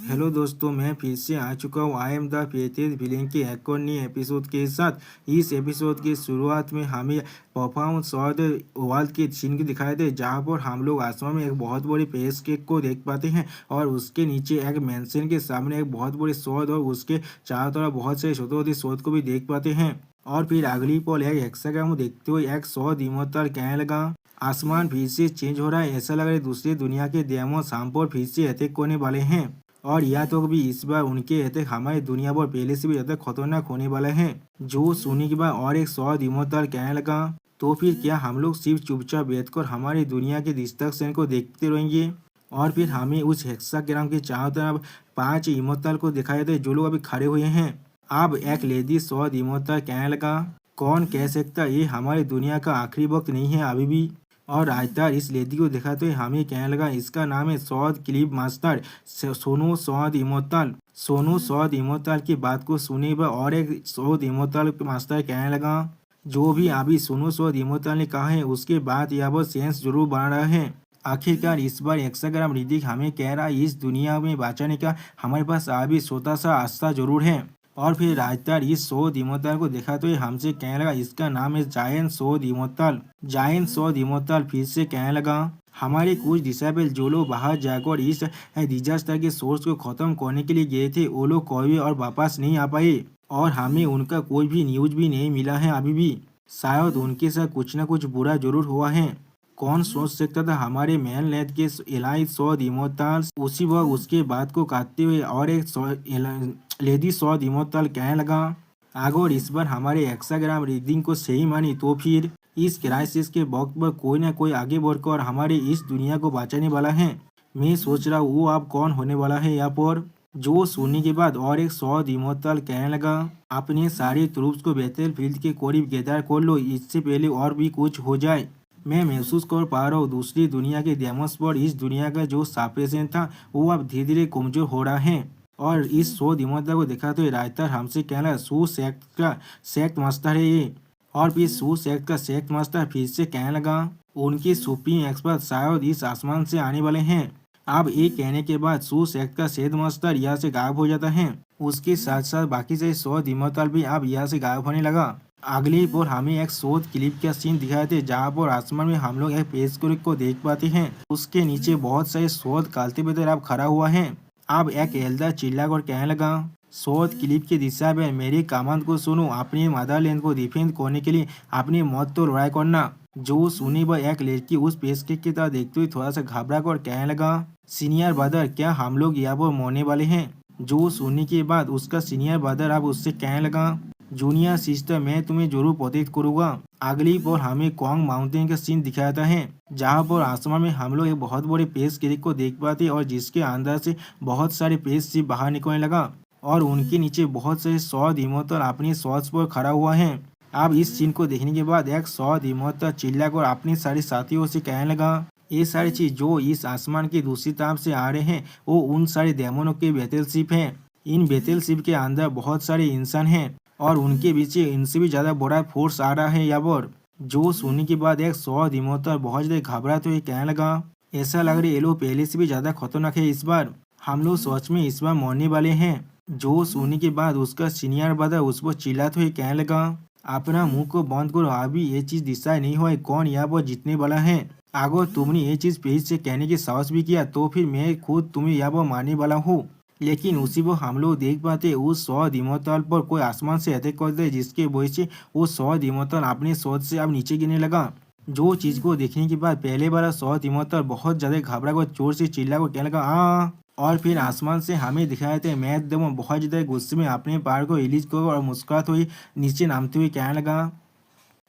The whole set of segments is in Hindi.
हेलो दोस्तों, मैं फिर से आ चुका हूँ। आई एम द फेटेड विलेन के एक और नए एपिसोड के साथ। इस एपिसोड की शुरुआत में हमें परफॉर्म शॉट वर्ल्ड के सीन को दिखाए थे, जहाँ पर हम लोग आसमान में एक बहुत बड़ी पेस केक को देख पाते हैं और उसके नीचे एक मेंशन के सामने एक बहुत बड़ी शॉट और उसके चारों तरफ बहुत से छोटे छोटे शॉट को भी देख पाते हैं। और फिर अगली पल एक हेक्साग्राम देखते हुए एक शॉट इमोर्टल कहने लगा, आसमान फिर से चेंज हो रहा है, ऐसा लग रहा है दूसरी दुनिया के डेमोन हम पर फिर से अटैक होने वाले हैं। और यह तो भी इस बार उनके अटैक हमारी दुनिया पर पहले से भी ज्यादा खतरनाक होने वाले हैं। जो सुनने के बाद और एक सौ इमोर्टल कहने लगा, तो फिर क्या हम लोग सिर्फ चुपचाप बैठकर हमारी दुनिया के डिस्ट्रक्शन को देखते रहेंगे? और फिर हमें उस हेक्साग्राम के चारों तरफ 5 इमोर्टल को दिखाई दे जो लोग अभी खड़े हुए हैं। अब एक लेडी सौ इमोर्टल कहने लगा, कौन कह सकता ये हमारी दुनिया का आखिरी वक्त नहीं है अभी भी। और राइटर इस लेडी को दिखाते हुए हमें कहने लगा, इसका नाम है Saud clip master Sonu Saud immortal. Sonu Saud immortal की बात को सुने पर और एक सौद इमोर्टल मास्टर कहने लगा, जो भी अभी सोनू सौद इमोर्टल ने कहा है उसके बाद यह वो सेंस जरूर बना रहा है। आखिरकार इस बार हेक्साग्राम ऋतिक हमें कह रहा है इस दुनिया में बचाने का हमारे पास अभी छोटा सा आस्था जरूर है। और फिर राजदार इस सौद इमोर्टल को देखा तो हमसे कहने लगा, इसका नाम है giant Saud immortal. Giant Saud immortal फिर से कहने लगा, हमारे कुछ डिसेबल जो लोग बाहर जाकर इस डिजास्टर के सोर्स को खत्म करने के लिए गए थे, वो लोग कभी और वापस नहीं आ पाए और हमें उनका कोई भी न्यूज भी नहीं मिला है अभी भी। शायद उनके साथ कुछ न कुछ बुरा जरूर हुआ है। कौन सोच सकता था हमारे मैन लैद के एलाई सौद इमोर्टल्स उसी वक्त उसके बात को काटते हुए और एक लेडी सौद इमोर्टल कहने लगा, अगर इस बार हमारे हेक्साग्राम रीडिंग को सही मानी तो फिर इस क्राइसिस के वक्त पर कोई ना कोई आगे बढ़कर हमारे इस दुनिया को बचाने वाला है। मैं सोच रहा हूँ वो अब कौन होने वाला है यहाँ पर। जो सुनने के बाद और एक सौद इमोर्टल कहने लगा, अपने सारे ट्रूप्स को बैटलफील्ड के करीब गैदर कर लो, इससे पहले और भी कुछ हो जाए। मैं महसूस कर पा रहा हूँ दूसरी दुनिया के डेमोस पर इस दुनिया का जो सप्रेशन था वो अब धीरे धीरे कमजोर हो रहा है। और इस शो दिमाग को देखा तो राइटर हमसे कहना सू सेक्ट का सेक्ट मास्टर है ये। और फिर सू सेक्ट का सेक्ट मास्टर फिर से कहने लगा, उनके सुप्रीम एक्सपर्ट शायद इस आसमान से आने वाले हैं। अब ये कहने के बाद सू सेक्ट का सेक्ट मास्टर यहाँ से गायब हो जाता है। उसके साथ साथ बाकी से 100 इमोर्टल भी अब यहाँ से गायब होने लगा। अगली पर हमें एक शोध क्लिप का सीन दिखाए थे, जहाँ पर आसमान में हम लोग एक पेज को देख पाते हैं। उसके नीचे बहुत सारे शोध काल्टिवेटर अब खड़ा हुआ है। अब एक एल्डर चिल्लाकर कहने लगा, शोध क्लिप की दिशा में मेरी कमांड को सुनो, अपनी मदरलैंड को डिफेंड करने के लिए अपनी मौत तो लड़ाई करना। जो सुनी वह एक लड़की उस पेशकेक की तरह देखते हुए थोड़ा सा घबरा कर कहने लगा, सीनियर ब्रदर क्या हम लोग यहाँ पर मरने वाले हैं? जो सुनने के बाद उसका सीनियर ब्रदर अब उससे कहने लगा, जूनियर सिस्टर मैं तुम्हें जरूर प्रोटेक्ट करूंगा। अगली पर हमें कॉन्ग माउंटेन का सीन दिखाता है, जहां पर आसमान में हम लोग एक बहुत बड़े पेस क्रिक को देख पाते और जिसके अंदर से बहुत सारे पेस से बाहर निकलने लगा और उनके नीचे बहुत सारे सौद इमोर्टल अपनी शॉट्स पर खड़ा हुआ है। अब इस सीन को देखने के बाद एक सौद इमोर्टल चिल्लाकर अपने सारे साथियों से कहने लगा, ये सारी चीज जो इस आसमान की दूसरी तरफ से आ रहे हैं वो उन सारे डेमोनों के बैटलशिप हैं। इन बैटलशिप के अंदर बहुत सारे इंसान हैं और उनके पीछे इनसे भी ज्यादा बड़ा फोर्स आ रहा है यहाँ पर। जो सुनने के बाद एक सौद इमोर्टल बहुत ज्यादा घबराते हुए कहने लगा, ऐसा लग रहा है ये लोग पहले से भी ज्यादा खतरनाक है, इस बार हम लोग सच में इस बार मरने वाले हैं। जो सुनने के बाद उसका सीनियर ब्रदर उस पर चिल्लाते हुए कहने लगा, अपना मुंह को बंद करो, अभी ये चीज डिसाइड नहीं हुआ कौन यहाँ पर जीतने वाला है। अगर तुमने ये चीज पेज से कहने की साहस भी किया तो फिर मैं खुद तुम्हें यहाँ पर मारने वाला हूँ। लेकिन उसी वो हम लोग देख पाते उस सौद इमोर्टल पर कोई आसमान से अटैक करते, जिसके वजह से वो सौद इमोर्टल अपने शौद से अब नीचे गिरने लगा। जो चीज को देखने के बाद पहले वाला सौद इमोर्टल बहुत ज्यादा घबरा कर जोर से चिल्ला कर कहने लगा, आ। और फिर आसमान से हमें दिखाए थे मैथ डेमो बहुत ज्यादा गुस्से में अपने पैर को रिलीज कर और मुस्कुराते हुए नीचे नामते हुए कहने लगा,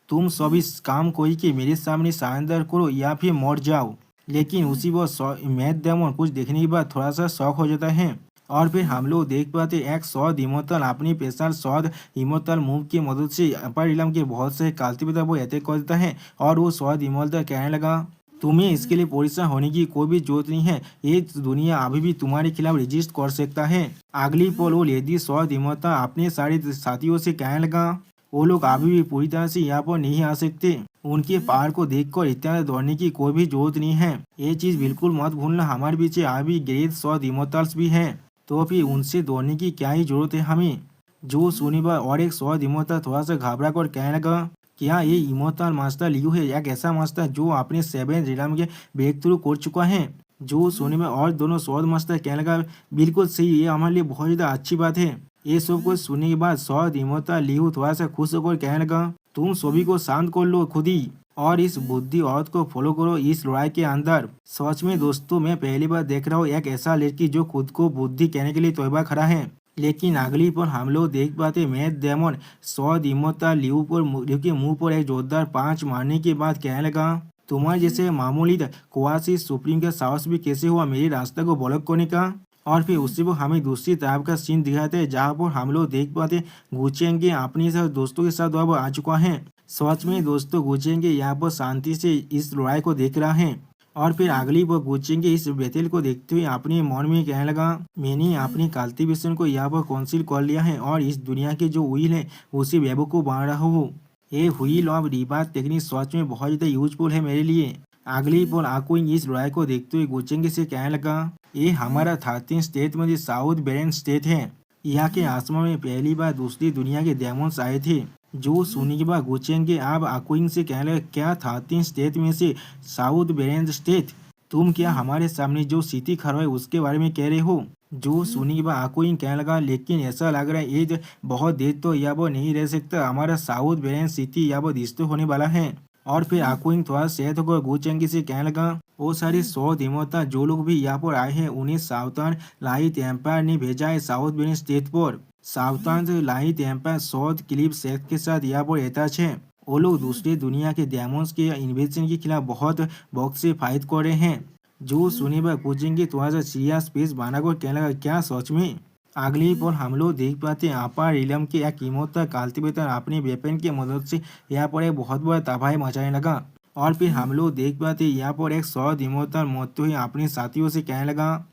तुम सब इस काम कोई के मेरे सामने सरेंडर करो या फिर मर जाओ। लेकिन उसी वो मैथ डेमो कुछ देखने के बाद थोड़ा सा शौक हो जाता है और फिर हम लोग देख पाते एक सौद इमोर्टल अपनी स्पेशल सौद इमोर्टल मूव की मदद से अपर इलम के बहुत से काल्टिवेटर वो अटैक कर देता है। और वो सौद इमोर्टल कहने लगा, तुम्हें इसके लिए परेशान होने की कोई भी जरूरत नहीं है, ये दुनिया अभी भी तुम्हारे खिलाफ रजिस्ट कर सकता है। अगली पल वो लेडी सौद इमोर्टल अपने सारे साथियों से कहने लगा, वो लोग अभी भी पूरी तरह से यहाँ पर नहीं आ सकते, उनके पार को देखकर इतना दौड़ने की कोई भी जरूरत नहीं है। ये चीज बिल्कुल मत भूलना, हमारे पीछे अभी ग्रेट सौद इमोर्टल्स भी हैं। तो फिर उनसे दौड़ने की क्या ही जरूरत है हमें। जो सुनी बात और एक सौ इमोता थोड़ा सा घबरा कर कहने लगा, क्या ये इमोर्टल मास्टर लियू है, एक ऐसा मास्टर जो अपने 7 रिलम के ब्रेक थ्रू कर चुका है। जो सुनी में और दोनों सौद मास्टर कहने लगा, बिल्कुल सही, ये हमारे लिए बहुत ज़्यादा अच्छी बात है। ये सब कुछ सुनने के बाद सौद इमोर्टल लियू थोड़ा सा खुश होकर कहने लगा, तुम सभी को शांत कर लो खुद ही और इस बुद्धि औरत को फॉलो करो इस लड़ाई के अंदर। सच में दोस्तों, मैं पहली बार देख रहा हूँ एक ऐसा लड़की जो खुद को बुद्धि कहने के लिए तैयार खड़ा है। लेकिन अगली पर हम लोग देख पाते मैथ डेमन सौद इमोर्टल लियू के मुंह पर एक जोरदार पांच मारने के बाद कहने लगा, तुम्हारे जैसे मामूली कुआसी सुप्रीम का साहस भी कैसे हुआ मेरे रास्ते को ब्लॉक करने का। और फिर उसी पर हमें दूसरी तरफ का सीन दिखाते हैं जहाँ पर हम लोग देख पाते गुचेंगे अपने साथ दोस्तों के साथ अब आ चुका है। सच में दोस्तों, गुचेंगे यहाँ पर शांति से इस लड़ाई को देख रहा है। और फिर अगली वो गुचेंगे इस बेतेल को देखते हुए अपने मन में कहने लगा, मैंने अपनी कल्टीवेशन को यहाँ पर काउंसिल कर लिया है और इस दुनिया के जो व्हील है उसी बेवकूफ बना रहा हूँ। ये व्हील ऑफ रिबार्थ टेक्निक सच में बहुत ज़्यादा यूजफुल है मेरे लिए। अगली पर आकुइन इस लड़ाई को देखते हुए गुचेंगे से कहने लगा, ये हमारा 13 स्टेट में साउथ बेरेन स्टेट है। यहाँ के आसमान में पहली बार दूसरी दुनिया के डेमोन्स आए थे। जो सुनी के बाद गुचेंगे अब आकुइन से कहने लगा, क्या 13 स्टेट में से साउथ बेरेन स्टेट, तुम क्या हमारे सामने जो सिटी खड़ा है उसके बारे में कह रहे हो। जो सुनी के बाद आकुइन कहने लगा, लेकिन ऐसा लग रहा है ये बहुत देर तो यहाँ पर नहीं रह सकता, हमारा साउथ बेरेन सिटी यहाँ पर डिस्ट्रॉय होने वाला है। और फिर आकुइन थोड़ा सेहत होकर गुचेंगी से कहने लगा, वो सारे 100 देवता जो लोग भी यहाँ पर आए हैं उन्हें सावधान लाइट एम्पायर ने भेजा है साउथ बेरेन स्टेट पर। सावधान लाइट एम्पायर साउथ क्लिप सेक्ट के साथ यहाँ पर अटैच है। वो लोग दूसरी दुनिया के डेमोन्स के इन्वेजन के खिलाफ बहुत वक्त से फाइट कर रहे हैं। जो सुनी बात पूछेंगे थोड़ा सा सीरियस पेस बनाकर कहने लगा, क्या सच में। अगली पर हम लोग देख पाते हैं अपार रिलम के एक इमोर्टल कल्टीवेटर अपने वेपन की मदद से यहाँ पर एक बहुत बड़ा तबाही मचाने लगा। और फिर हम लोग देख पाते हैं यहाँ पर एक 100 इमोर्टल मरते हुए अपने साथियों से कहने लगा,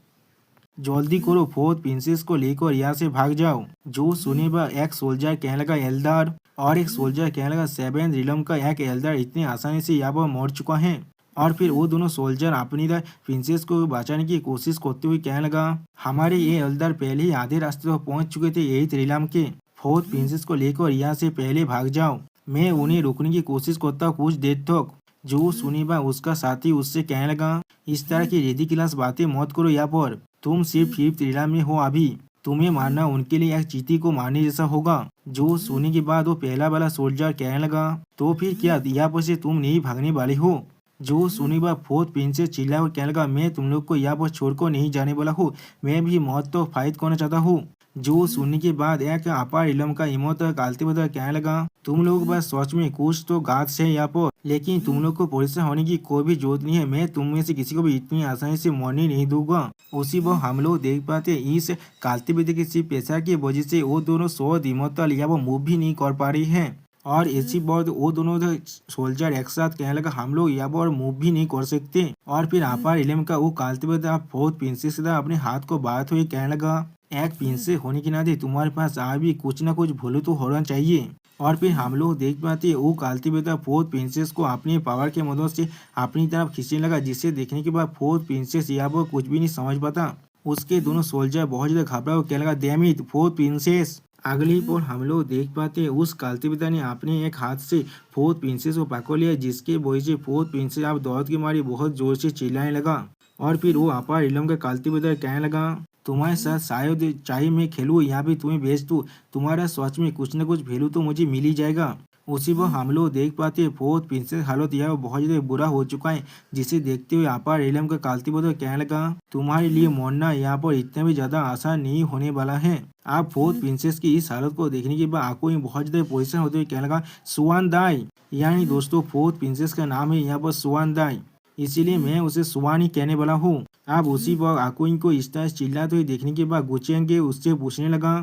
जल्दी करो, फोर्थ प्रिंसेस को लेकर यहाँ से भाग जाओ। जो सुने पर एक सोल्जर कहने लगा, एल्डर, और एक सोल्जर कहने लगा, 7 रिलम का एक एल्डर इतनी आसानी से यहाँ पर मर चुका है। और फिर वो दोनों सोल्जर अपनी प्रिंसेस को बचाने की कोशिश करते हुए कहने लगा, हमारे ये एल्डर पहले ही आधे रास्ते तक पहुंच चुके थे 8 रिलम के, फोर्थ प्रिंसेस को लेकर यहाँ से पहले भाग जाओ, मैं उन्हें रोकने की कोशिश करता हूँ कुछ देर तक। जो सुनी बा उसका साथी उससे कहने लगा, इस तरह की रेडिकुलस बातें मत करो, यहाँ पर तुम सिर्फ 5th रिलम में हो अभी, तुम्हें मारना उनके लिए एक चींटी को मारने जैसा होगा। जो सुनने के बाद वो पहला वाला सोल्जर कहने लगा, तो फिर क्या यहाँ पर से तुम नहीं भागने वाले हो। जो सुनी बार फोर्थ प्रिंसेस चिल्ला और कहने लगा, मैं तुम लोग को यहाँ पर छोड़कर नहीं जाने वाला हूँ, मैं भी मौत तो फाइट करना चाहता हूँ। जो सुनने के बाद एक अपार इलम का इमोर्टल कल्टीवेटर कहने लगा, तुम लोग बस सच में कुछ तो गात है यहाँ पर, लेकिन तुम लोग को परेशान होने की कोई भी जरूरत नहीं है, मैं तुम में से किसी को भी इतनी आसानी से मरने नहीं दूंगा। उसी पर हम लोग देख पाते इस कल्टीवेटर की सिर्फ पैसा की वजह से वो दोनों 100 इमोर्टल यहाँ पर मूव भी नहीं कर पा रही है। और इसी बात वो दोनों सोल्जर एक साथ कहने लगा, हम लोग यहाँ पर मूव भी नहीं कर सकते। और फिर अपार इलम का वो कल्टीवेटर फोर्थ प्रिंसेस के अपने हाथ को बात हुई कहने लगा, एक प्रिंसेस होने के नाते तुम्हारे पास आज भी कुछ ना कुछ भूलू तो होना चाहिए। और फिर हम लोग देख पाते वो कल्टीवेटर फोर्थ प्रिंसेस को अपनी पावर की मदद से अपनी तरफ खींचने लगा, जिसे देखने के बाद फोर्थ प्रिंसेस यहाँ पर कुछ भी नहीं समझ पाता। उसके दोनों सोल्जर बहुत ज्यादा घबरा हो कहने लगा, डैम इट फोर्थ प्रिंसेस। अगली पर हम लोग देख पाते हैं उस कल्टीवेटर ने अपने एक हाथ से फोर्थ प्रिंसेस को पकड़ लिया, जिसके वजह से फोर्थ प्रिंसेस अब दौड़ के मारी बहुत जोर से चिल्लाने लगा। और फिर वो अपार इलम का कल्टीवेटर कहने लगा, तुम्हारे साथ शायद चाहे मैं खेलूँ या भी तुम्हें बेच दूँ, तुम्हारा सच में कुछ न कुछ वैल्यू तो मुझे मिल ही जाएगा। उसी पर हम लोग देख पाते हैं फोर्थ प्रिंसेस हालत यह बहुत ज्यादा बुरा हो चुका है, जिसे देखते हुए अपार इलम का कल्टीवेटर कहने लगा, तुम्हारे लिए मरना यहाँ पर इतना भी ज्यादा आसान नहीं होने वाला है। आप फोर्थ प्रिंसेस की इस हालत को देखने के बाद आंखों में बहुत ज्यादा परेशान होते हुए कहने लगा, सुवान दाई, यानी दोस्तों फोर्थ प्रिंसेस का नाम है यहाँ पर सुवान दाई, इसीलिए मैं उसे सुवान ही कहने वाला हूँ। आप उसी पर आकुइन को इस तरह चिल्लाते हुए देखने के बाद गुचेंगे उससे पूछने लगा,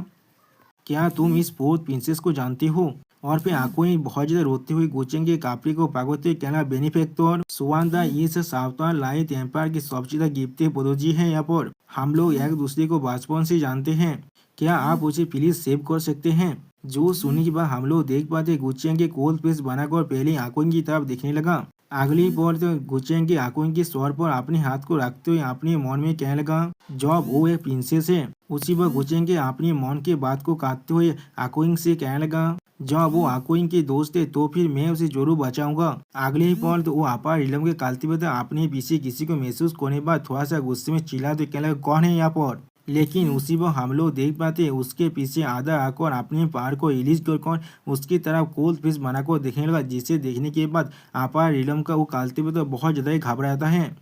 क्या तुम इस फोर्थ प्रिंसेस को जानते हो। और फिर आकुइन बहुत ज्यादा रोते हुए गुचेंगे कापड़ी को पागोते कहना, बेनिफेक्टर सुवानदा इस सावधान लाइट एम्पायर की सबसे ज्यादा गिफ्टेड पड़ोसी है, यहाँ पर हम लोग एक दूसरे को बचपन से जानते हैं, क्या आप उसे प्लीज सेव कर सकते हैं। जो सुनने के बाद हम लोग देख पाते गुचेंगे कोल्ड पेस्ट बनाकर पहले आकुइन की तरफ देखने लगा, अगली बार तो गुचेंग की आंखों के स्वर पर अपने हाथ को रखते हुए अपने मन में कहने लगा, जब वो एक प्रिंसेस है। उसी पर गुचेंग के अपने मन की बात को काटते हुए आकोइंग से कहने लगा, जब वो आकोइंग के दोस्त है तो फिर मैं उसे जरूर बचाऊंगा। अगले ही पल तो वो आपा रिलम के कालती बता अपने पीछे किसी को महसूस करने बाद थोड़ा सा गुस्से में चिल्ला तो कहने लगा, कौन है यहाँ पर। लेकिन उसी पर हम लोग देख पाते उसके पीछे आधा आकर अपने पैर को रिलीज कर उसकी तरफ कोल्ड फिश बनाकर देखने लगा, जिसे देखने के बाद आपा रिलम का वो कालती बता बहुत ज्यादा ही घबराता है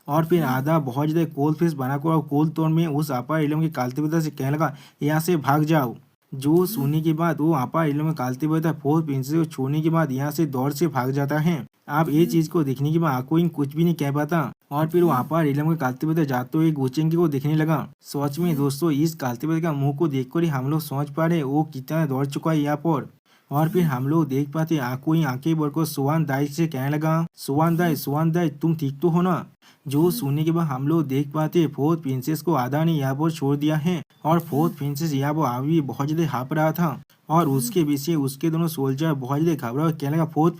और फिर आधा बहुत ज्यादा कोल्ड फिश बनाकर और कोल्ड तौर में उस आपा इलम के कालते बता से कहने लगा, यहाँ से भाग जाओ। जो सोने के बाद वो आपा इलम में कालते बता फोर्थ प्रिंसेस को छोड़ने के बाद यहाँ से दौड़ से भाग जाता है। आप ये चीज को देखने के बाद आकोइंग कुछ भी नहीं कह पाता और फिर वो आपा इलम के कालते बता जाते हुए गुचेंगी को देखने लगा। सच में दोस्तों इस कालते बता का मुंह को देखकर ही हम लोग समझ पा रहे वो कितना दौड़ चुका है यहाँ पर। और फिर हम लोग देख पाते आंखें बढ़कर सुवान दाई से कहने लगा, सुवान दाई तुम ठीक तो हो ना। जो सुनने के बाद हम लोग देख पाते फोर्थ प्रिंसेस को आधा ने यहाँ पर छोड़ दिया है और फोर्थ प्रिंसेस यहाँ पर अभी बहुत ज्यादा हाँप रहा था और उसके पीछे उसके दोनों सोल्जर बहुत ज्यादा घबरा कहने लगा, फोर्थ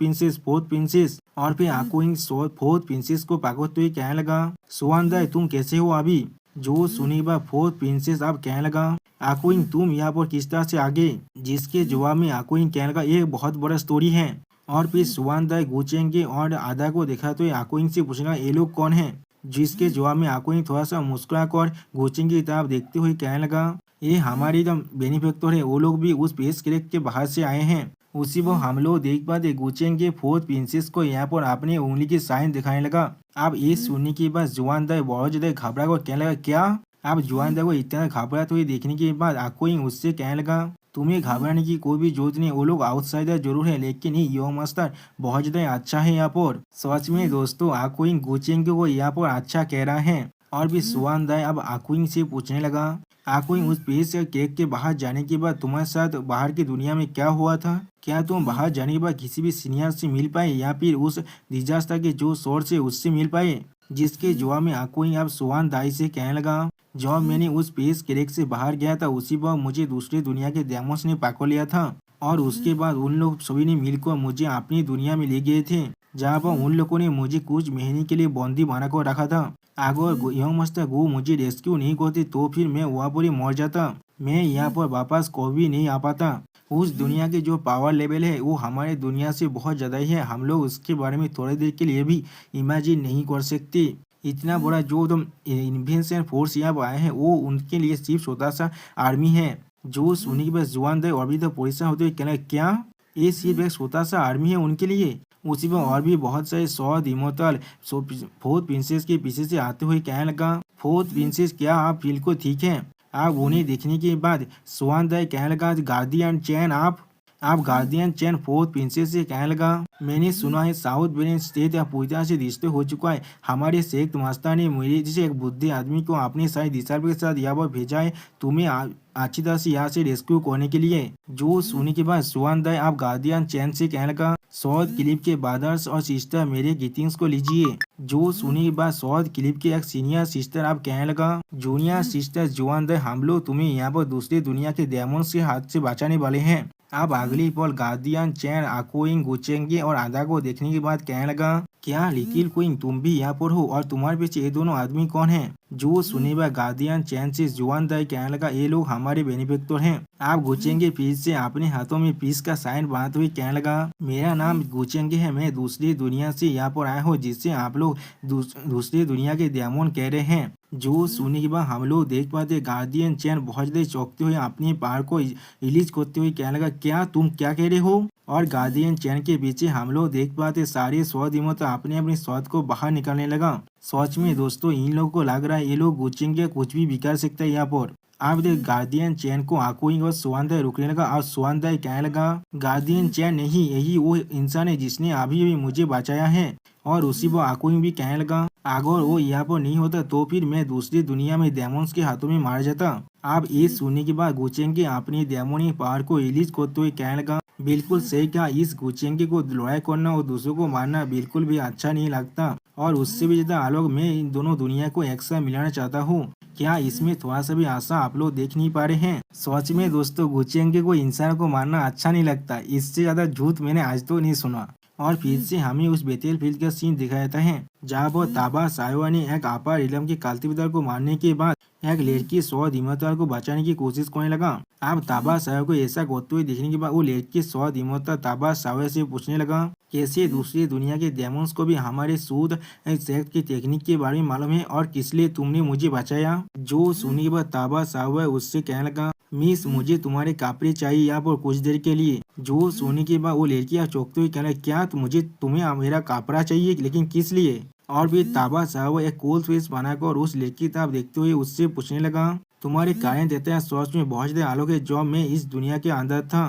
प्रिंसेस। और फिर आकोइंग फोर्थ प्रिंसेस को पागलते हुए कहने लगा, सुवान दाई तुम कैसे हो अभी। जो सुनने के बाद फोर्थ प्रिंसेस अब कहने लगा, आकोइंग तुम यहाँ पर किस तरह से आगे। जिसके जवाब में आकोइंग कहने लगा, ये बहुत बड़ा स्टोरी है। और फिर सुवान दाई गुचेंगे और आधा को देखा तो आकोइंग से पूछना ये लोग कौन है। जिसके जवाब में आकोइंग थोड़ा सा मुस्कुरा कर गुचेंगे की तरफ देखते हुए कहने लगा, ये हमारे एकदम बेनिफेक्टर है, वो लोग भी उस बेस क्रेक के बाहर से आए हैं। उसी वो हम लोग देख पाते गुचेंगे फोर्थ प्रिंसेस को यहाँ पर अपनी उंगली की साइन दिखाने लगा। अब ये सुनने के बाद जुआन दाई बहुत ज्यादा घबरा कर कहने लगा, क्या। अब जुआन दाई को इतना घबराते हुए देखने के बाद आकोइंग उससे कहने लगा, तुम्हें घबराने की कोई भी जरूरत नहीं, वो लोग आउटसाइडर जरूर है लेकिन ये मास्टर बहुत ज्यादा अच्छा है यहाँ पर। सच में दोस्तों आकोइंग गुचेंगे को यहाँ पर अच्छा कह रहा है। और भी सुवान दाई अब आकोइंग से पूछने लगा, आकोइंग उस पेज या केक के बाहर जाने के बाद तुम्हारे साथ बाहर की दुनिया में क्या हुआ था। क्या तुम बाहर जाने के बाद किसी भी सीनियर से मिल पाए या फिर उस डिजास्टर के जो सोर्स है उससे मिल पाए। जिसके जवाब में आकोइंग अब सुवान दाई से कहने लगा, जब मैंने उस पेस क्रेक से बाहर गया था उसी वक्त मुझे दूसरी दुनिया के डेमोस ने पकड़ लिया था और उसके बाद उन लोग सभी ने मिलकर मुझे अपनी दुनिया में ले गए थे, जहाँ पर उन लोगों ने मुझे कुछ महीने के लिए बंदी बनाकर रखा था। अगर यह मस्ता वो मुझे रेस्क्यू नहीं करते तो फिर मैं वहाँ पर ही मर जाता, मैं यहाँ पर वापस कभी नहीं आ पाता। उस दुनिया के जो पावर लेवल है वो हमारे दुनिया से बहुत ज़्यादा ही है, हम लोग उसके बारे में थोड़ी देर के लिए भी इमेजिन नहीं कर सकते। इतना बड़ा जो तुम इन्वेंशन फोर्स यहाँ पर आए हैं वो उनके लिए सिर्फ छोटा सा आर्मी है। जो सुनी के बाद जुआन दाई और भी तो परेशान होते हुए कहना, क्या ये सिर्फ एक छोटा सा आर्मी है उनके लिए। उसी में और भी बहुत सारे सौद इमोटल फोर्थ प्रिंसेस के पीछे से आते हुए कहने लगा, फोर्थ प्रिंसेस क्या आप बिल्कुल ठीक है। आप उन्हें देखने के बाद सुवान दाई कहने लगा, गार्डियन चैन आप गार्डियन चैन फोर्थ प्रिंसेस से कहने लगा, मैंने सुना है साउथ बेनिन स्टेट या पूरी तरह से रिश्ते हो चुका है। हमारे शेख मास्टर ने मेरे जैसे एक बुद्धि आदमी को अपने सारे डिसाइबल के साथ यहाँ पर भेजा है तुम्हें अच्छी तरह से यहाँ से रेस्क्यू करने के लिए। जो सुनने के बाद सुवान दाई आप गार्डियन चैन से कहने लगा, सौद क्लिप के ब्रदर्स और सिस्टर मेरे ग्रीटिंग्स को लीजिए। जो सुनने के बाद सौद क्लिप के एक सीनियर सिस्टर आप कहने लगा, जूनियर सिस्टर जुआन दाई हम लोग तुम्हें यहाँ पर दूसरी दुनिया के डेमोन्स के हाथ से बचाने वाले हैं। अब अगली पल गार्डियन चैन आकोइंग गुचेंगे और आधा को देखने के बाद कहने लगा, क्या लिटिल क्वीन तुम भी यहाँ पर हो और तुम्हारे पीछे ये दोनों आदमी कौन हैं। जो सुने हुआ गार्डियन चैन से जुआन दाई कहने लगा, ये लोग हमारे बेनिफेक्टर हैं। आप गुचेंगे फिर से अपने हाथों में पीस का साइन बनाते हुए कहने लगा, मेरा नाम गुचेंगे है, मैं दूसरी दुनिया से यहाँ पर आया हूँ जिससे आप लोग दूसरी दुनिया के डेमोन कह रहे हैं। जो सुनने के बाद हम लोग देख पाते गार्डियन चैन बहुत ज्यादा चौंकते हुए अपने पैर को रिलीज करते हुए कहने लगा, क्या तुम क्या कह रहे हो। और गार्डियन चैन के पीछे हम लोग देख पाते सारे स्वाद इमोट अपने अपने स्वाद को बाहर निकालने लगा। सच में दोस्तों इन लोगों को लग रहा है ये लोग गुचेंगे कुछ भी बिगाड़ सकता है यहाँ पर। अब देख गार्डियन चैन को आकोइंग और सुवान दाई रुकने लगा और सुवान दाई कहने लगा, गार्डियन चैन नहीं, यही वो इंसान है जिसने अभी भी मुझे बचाया है। और उसी वो आकोइंग भी कहने लगा, अगर वो यहाँ पर नहीं होता तो फिर मैं दूसरी दुनिया में डेमोन्स के हाथों में मार जाता। अब ये सुनने के बाद गुचेंगे अपनी डेमोनी पावर को रिलीज करते हुए कहने लगा, बिल्कुल सही कहा, इस गुचेंगे को लड़ाई करना और दूसरों को मारना बिल्कुल भी अच्छा नहीं लगता और उससे भी ज्यादा आलोक मैं इन दोनों दुनिया को एक साथ मिलाना चाहता हूँ। क्या इसमें थोड़ा सा भी आशा आप लोग देख नहीं पा रहे हैं। सच में दोस्तों गुचेंगे को इंसान को मारना अच्छा नहीं लगता, इससे ज्यादा झूठ मैंने आज तो नहीं सुना। और फिर से हमें उस बेतेलफील्ड का सीन दिखाया जाता है जहाँ पर ताबा सायवा ने एक अपार इलम के कल्टीवेटर को मारने के बाद एक लड़की सौद हिम्मतवार को बचाने की कोशिश करने लगा। अब ताबा सायवा को ऐसा करते हुए देखने के बाद वो लड़की सौद हिम्मतवार ताबा सायवा से पूछने लगा कैसे दूसरी दुनिया के डेमोन्स को भी हमारे सूद सेक्स की टेक्निक के बारे में मालूम है और किस लिए तुमने मुझे बचाया। जो सुनने के बाद ताबा सायवा उससे कहने लगा मिस मुझे तुम्हारे कपड़े चाहिए यहाँ पर कुछ देर के लिए। जो सोने के बाद वो लड़कियां चौंकते हुए कहने क्या मुझे तुम्हें मेरा कपड़ा चाहिए लेकिन किस लिए। और फिर ताबा साहब एक कूल फेस बनाकर उस लड़की की तरफ देखते हुए उससे पूछने लगा तुम्हारे कारण देते हैं सोच में बहुत ज्यादा आलोक है जब मैं इस दुनिया के अंदर था।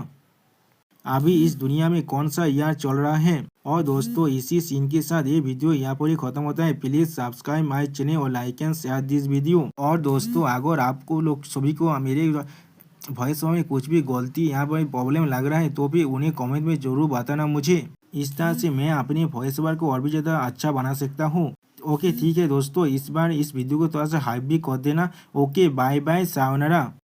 अभी इस दुनिया में कौन सा ईयर चल रहा है। और दोस्तों इसी सीन के साथ ये वीडियो यहाँ पर ही खत्म होता है। प्लीज सब्सक्राइब माय चैनल और like and share this video. और दोस्तों अगर आपको लोग सभी को मेरे वॉइस में कुछ भी गलती यहाँ पर प्रॉब्लम लग रहा है तो भी उन्हें कमेंट में जरूर बताना मुझे। इस तरह से मैं अपने वॉइस ओवर को और भी ज़्यादा अच्छा बना सकता हूँ। ओके ठीक है दोस्तों इस बार इस वीडियो को थोड़ा सा हाइप भी कर देना। Okay bye bye sayonara.